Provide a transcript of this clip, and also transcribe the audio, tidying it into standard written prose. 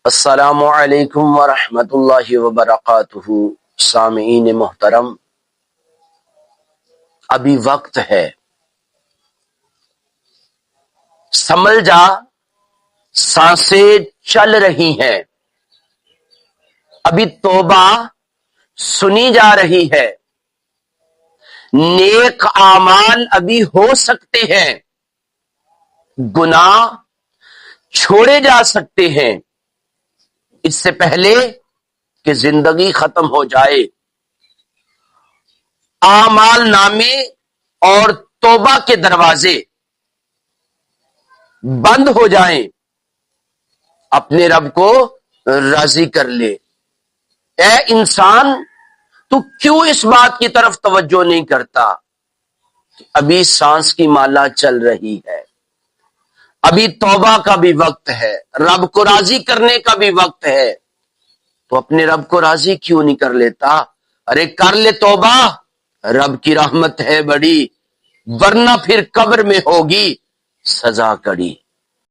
السلام علیکم ورحمۃ اللہ وبرکاتہ۔ سامعین محترم، ابھی وقت ہے، سنبھل جا، سانسیں چل رہی ہیں، ابھی توبہ سنی جا رہی ہے، نیک اعمال ابھی ہو سکتے ہیں، گناہ چھوڑے جا سکتے ہیں، اس سے پہلے کہ زندگی ختم ہو جائے، اعمال نامے اور توبہ کے دروازے بند ہو جائیں، اپنے رب کو راضی کر لے۔ اے انسان، تو کیوں اس بات کی طرف توجہ نہیں کرتا کہ ابھی سانس کی مالا چل رہی ہے، ابھی توبہ کا بھی وقت ہے، رب کو راضی کرنے کا بھی وقت ہے، تو اپنے رب کو راضی کیوں نہیں کر لیتا؟ ارے کر لے توبہ، رب کی رحمت ہے بڑی، ورنہ پھر قبر میں ہوگی سزا کڑی۔